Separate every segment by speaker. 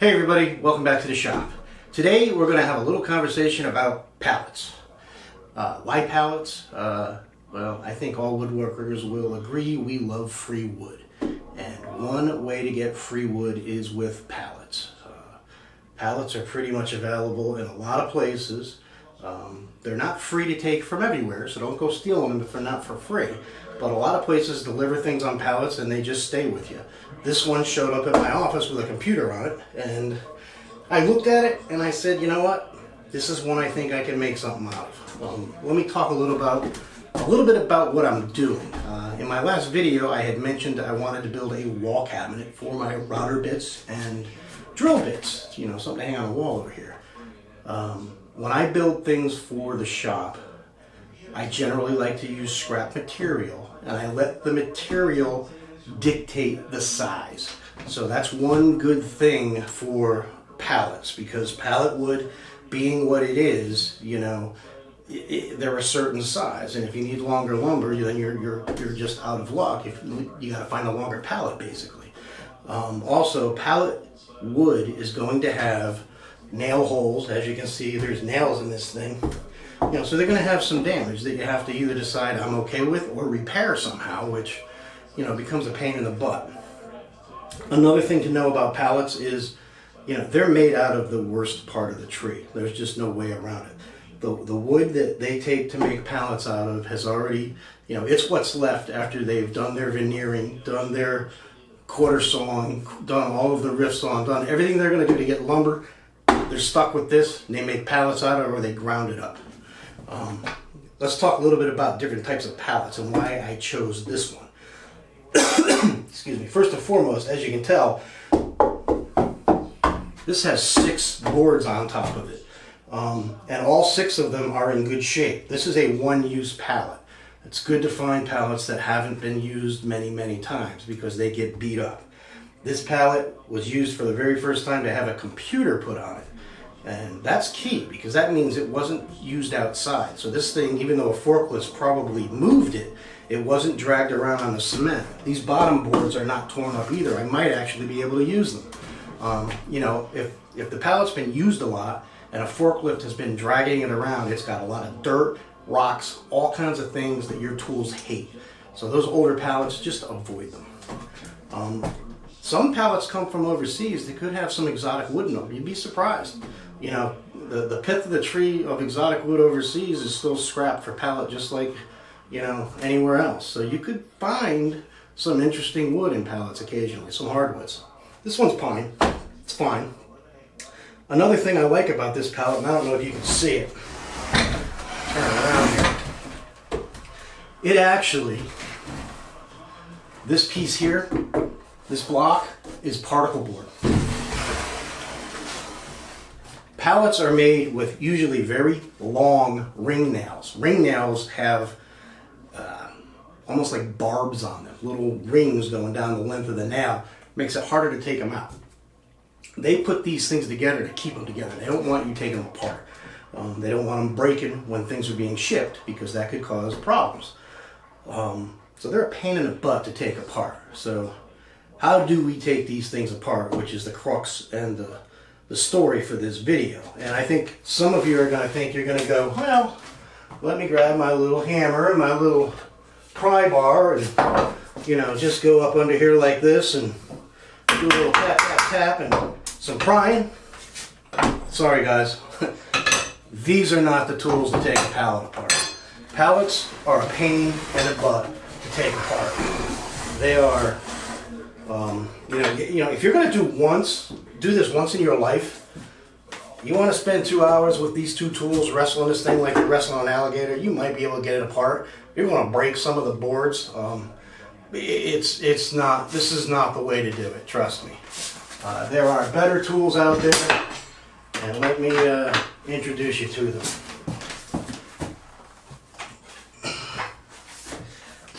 Speaker 1: Hey everybody, welcome back to the shop. Today we're going to have a little conversation about pallets. Why pallets? Well, I think all woodworkers will agree we love free wood. And one way to get free wood is with pallets. Pallets are pretty much available in a lot of places. They're not free to take from everywhere, so don't go stealing them if they're not for free. But a lot of places deliver things on pallets and they just stay with you. This one showed up at my office with a computer on it, and I looked at it and I said, you know what? This is one I think I can make something out of. Let me talk a little bit about what I'm doing. In my last video, I had mentioned I wanted to build a wall cabinet for my router bits and drill bits. You know, something to hang on the wall over here. When I build things for the shop, I generally like to use scrap material, and I let the material dictate the size. So that's one good thing for pallets, because pallet wood, being what it is, you know, they're a certain size, and if you need longer lumber, then you're just out of luck. If you got to find a longer pallet, basically. Also, pallet wood is going to have nail holes. As you can see, there's nails in this thing. You know, so they're going to have some damage that you have to either decide I'm okay with or repair somehow, which, you know, becomes a pain in the butt. Another thing to know about pallets is, you know, they're made out of the worst part of the tree. There's just no way around it. The wood that they take to make pallets out of has already, you know, it's what's left after they've done their veneering, done their quarter sawing, done all of the rift sawing, done everything they're going to do to get lumber. They're stuck with this, and they make pallets out of it, or they ground it up. Let's talk a little bit about different types of pallets and why I chose this one. Excuse me. First and foremost, as you can tell, this has 6 boards on top of it. And all 6 of them are in good shape. This is a one-use pallet. It's good to find pallets that haven't been used many, many times because they get beat up. This pallet was used for the very first time to have a computer put on it. And that's key, because that means it wasn't used outside. So this thing, even though a forklift probably moved it, it wasn't dragged around on the cement. These bottom boards are not torn up either. I might actually be able to use them. You know, if the pallet's been used a lot and a forklift has been dragging it around, it's got a lot of dirt, rocks, all kinds of things that your tools hate. So those older pallets, just avoid them. Some pallets come from overseas. They could have some exotic wood in them. You'd be surprised. You know, the pith of the tree of exotic wood overseas is still scrap for pallet, just like, you know, anywhere else. So you could find some interesting wood in pallets occasionally, some hardwoods. This one's pine. It's fine. Another thing I like about this pallet, and I don't know if you can see it. Turn it around here. It actually, this piece here, this block is particle board. Pallets are made with usually very long ring nails. Ring nails have almost like barbs on them, little rings going down the length of the nail. Makes it harder to take them out. They put these things together to keep them together. They don't want you taking them apart. They don't want them breaking when things are being shipped, because that could cause problems. So they're a pain in the butt to take apart. So how do we take these things apart, which is the crux and the story for this video. And I think some of you are going to think you're going to go, well, let me grab my little hammer and my little pry bar and, you know, just go up under here like this and do a little tap, tap, tap and some prying. Sorry guys, these are not the tools to take a pallet apart. Pallets are a pain in the butt to take apart. They are, you know, if you're going to do this once in your life, you want to spend 2 hours with these 2 tools wrestling this thing like you're wrestling an alligator, you might be able to get it apart. You're going to break some of the boards. This is not the way to do it, trust me. There are better tools out there, and let me introduce you to them.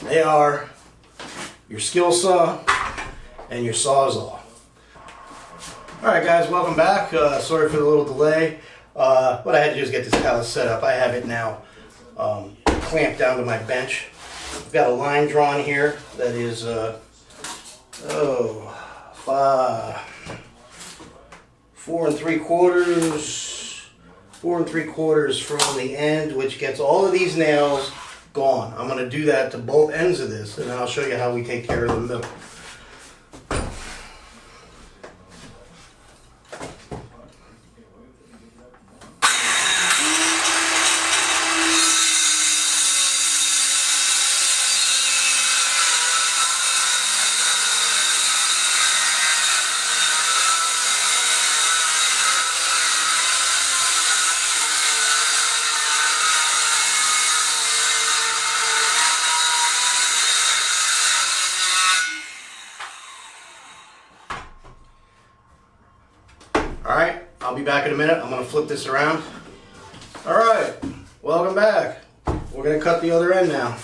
Speaker 1: They are your skill saw and your sawzall. Alright guys, welcome back. Sorry for the little delay. What I had to do is get this pallet set up. I have it now clamped down to my bench. I've got a line drawn here that is 4 3/4 from the end, which gets all of these nails gone. I'm going to do that to both ends of this, and then I'll show you how we take care of the middle. Alright, I'll be back in a minute. I'm going to flip this around. Alright, welcome back. We're going to cut the other end now.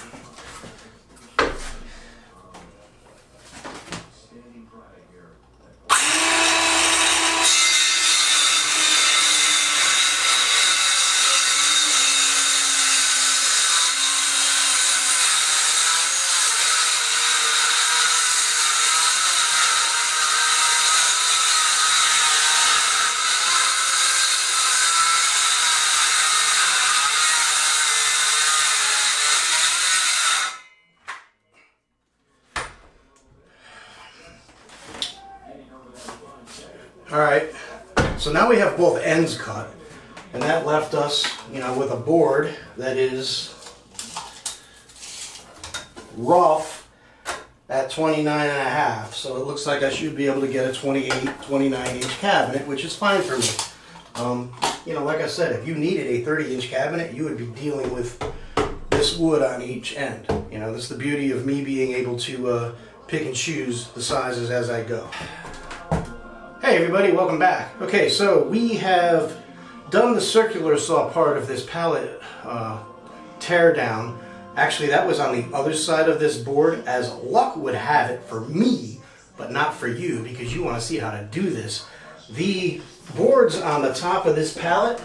Speaker 1: Alright, so now we have both ends cut, and that left us, with a board that is rough at 29.5. So it looks like I should be able to get a 29-inch cabinet, which is fine for me. Like I said, if you needed a 30-inch cabinet, you would be dealing with this wood on each end. That's the beauty of me being able to pick and choose the sizes as I go. Hey everybody, welcome back. Okay, so we have done the circular saw part of this pallet tear down. Actually, that was on the other side of this board, as luck would have it for me, but not for you, because you want to see how to do this. The boards on the top of this pallet,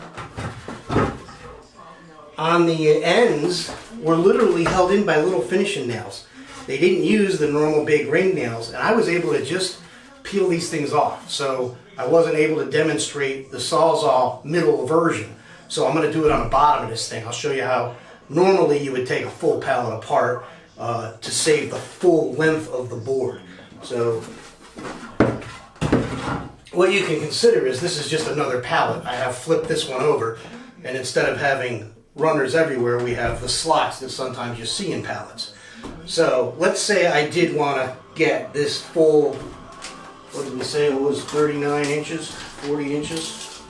Speaker 1: on the ends, were literally held in by little finishing nails. They didn't use the normal big ring nails, and I was able to just peel these things off. So I wasn't able to demonstrate the Sawzall middle version. So I'm going to do it on the bottom of this thing. I'll show you how normally you would take a full pallet apart to save the full length of the board. So what you can consider is this is just another pallet. I have flipped this one over, and instead of having runners everywhere, we have the slots that sometimes you see in pallets. So let's say I did want to get this full, what did we say it was, 39 inches, 40 inches?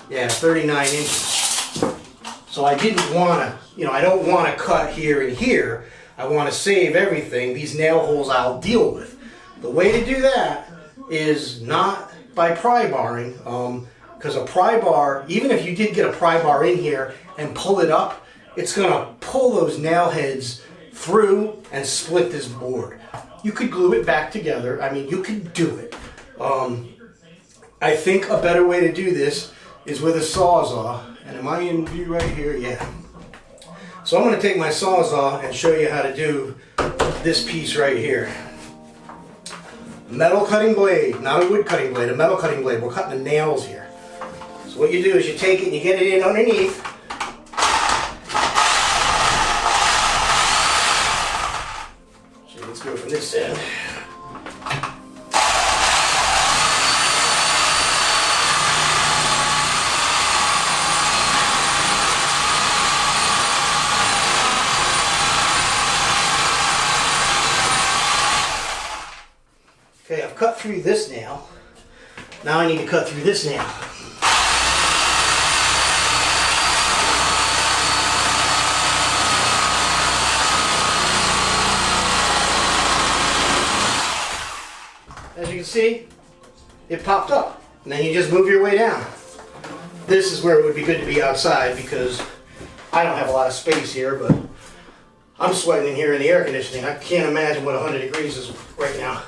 Speaker 1: Yeah, 39 inches. So I didn't want to, I don't want to cut here and here. I want to save everything. These nail holes I'll deal with. The way to do that is not by pry barring, because a pry bar, even if you did get a pry bar in here and pull it up, it's going to pull those nail heads through and split this board. You could glue it back together. I mean, you could do it. I think a better way to do this is with a Sawzall. And am I in view right here? Yeah. So I'm going to take my Sawzall and show you how to do this piece right here. Metal cutting blade, not a wood cutting blade, a metal cutting blade. We're cutting the nails here. So what you do is you take it and you get it in underneath. So let's go from this end. Okay, I've cut through this nail. Now I need to cut through this nail. As you can see, it popped up. And then you just move your way down. This is where it would be good to be outside because I don't have a lot of space here, but I'm sweating in here in the air conditioning. I can't imagine what 100 degrees is right now.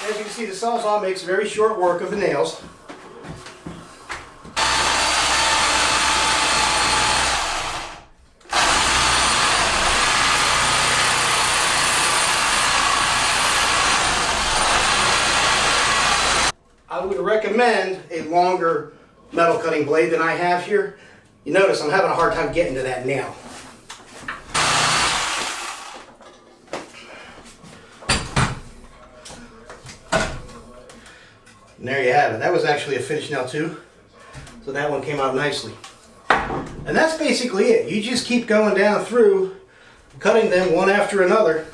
Speaker 1: As you can see, the Sawzall makes very short work of the nails. recommend a longer metal cutting blade than I have here. You notice I'm having a hard time getting to that nail. And there you have it. That was actually a finished nail too. So that one came out nicely. And that's basically it. You just keep going down through, cutting them one after another.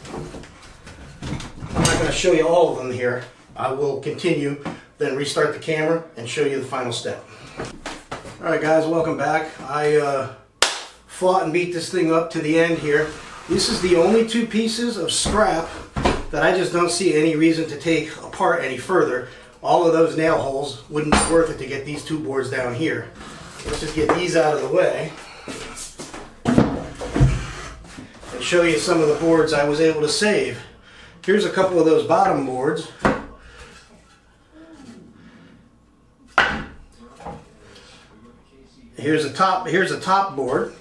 Speaker 1: I'm not going to show you all of them here. I will continue, then restart the camera and show you the final step. Alright guys, welcome back. I fought and beat this thing up to the end here. This is the only two pieces of scrap that I just don't see any reason to take apart any further. All of those nail holes wouldn't be worth it to get these two boards down here. Let's just get these out of the way and show you some of the boards I was able to save. Here's a couple of those bottom boards. Here's a top board.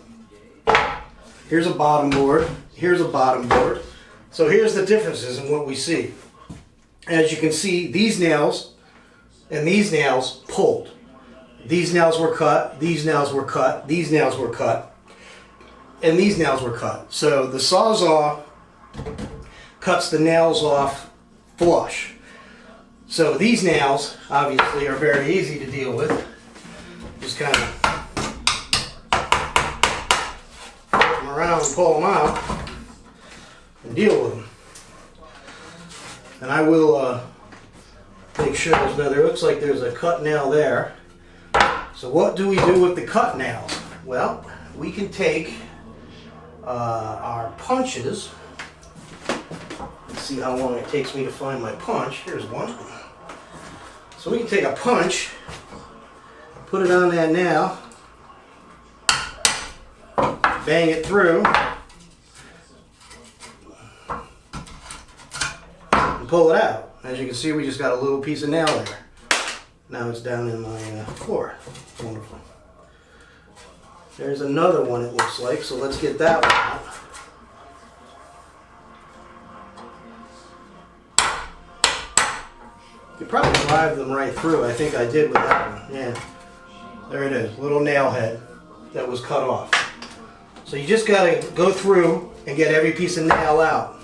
Speaker 1: Here's a bottom board. Here's a bottom board. So here's the differences in what we see. As you can see, these nails and these nails pulled. These nails were cut, these nails were cut, these nails were cut, and these nails were cut. So the Sawzall cuts the nails off flush. So these nails, obviously, are very easy to deal with. Just kind of put them around and pull them out and deal with them. And I will make sure there looks like there's a cut nail there. So what do we do with the cut nails? Well, we can take our punches. Let's see how long it takes me to find my punch. Here's one. So we can take a punch, put it on that nail, bang it through, and pull it out. As you can see, we just got a little piece of nail there. Now it's down in my floor. Wonderful. There's another one, it looks like, so let's get that one out. You could probably drive them right through. I think I did with that one. Yeah. There it is, little nail head that was cut off. So you just got to go through and get every piece of nail out.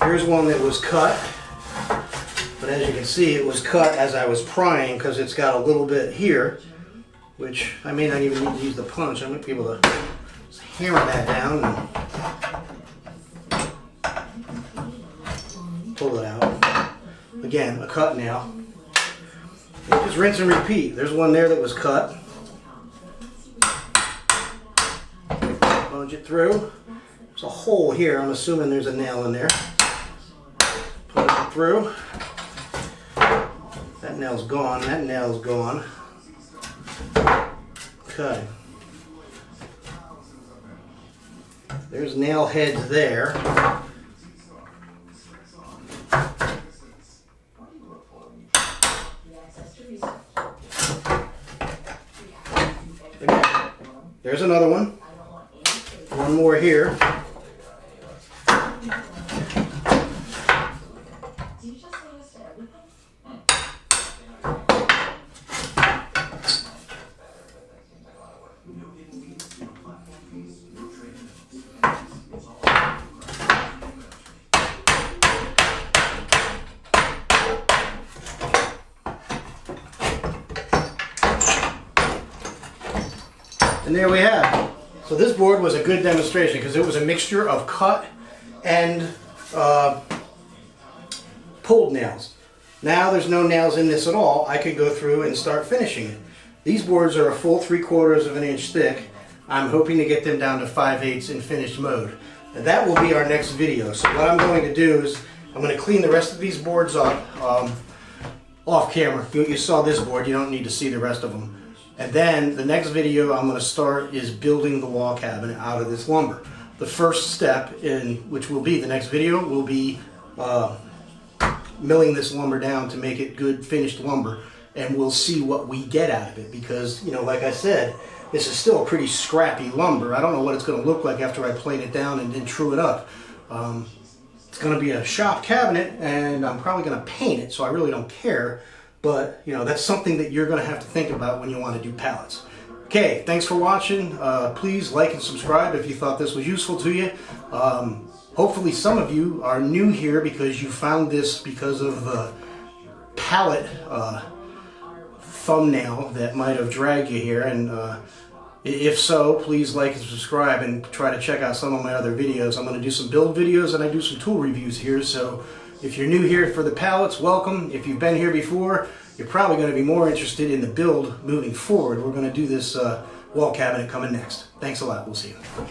Speaker 1: Here's one that was cut, but as you can see, it was cut as I was prying because it's got a little bit here, which I may not even need to use the punch. I might be able to just hammer that down and pull it out. Again, a cut nail. And just rinse and repeat. There's one there that was cut. Plunge it through. There's a hole here. I'm assuming there's a nail in there. Plunge it through. That nail's gone. That nail's gone. Okay. There's nail heads there. There's another one. One more here. And there we have it. So this board was a good demonstration because it was a mixture of cut and pulled nails. Now there's no nails in this at all. I could go through and start finishing it. These boards are a full 3/4 of an inch thick. I'm hoping to get them down to 5/8 in finished mode. And that will be our next video. So what I'm going to do is I'm going to clean the rest of these boards up off camera. You saw this board, you don't need to see the rest of them. And then the next video I'm going to start is building the wall cabinet out of this lumber. The first step, which will be the next video, will be milling this lumber down to make it good finished lumber. And we'll see what we get out of it because, you know, like I said, this is still a pretty scrappy lumber. I don't know what it's going to look like after I plane it down and then true it up. It's going to be a shop cabinet, and I'm probably going to paint it, so I really don't care. But, you know, that's something that you're going to have to think about when you want to do pallets. Okay, thanks for watching. Please like and subscribe if you thought this was useful to you. Hopefully some of you are new here because you found this because of the pallet thumbnail that might have dragged you here. And if so, please like and subscribe and try to check out some of my other videos. I'm going to do some build videos and I do some tool reviews here. So if you're new here for the pallets, welcome. If you've been here before, you're probably going to be more interested in the build moving forward. We're going to do this wall cabinet coming next. Thanks a lot. We'll see you.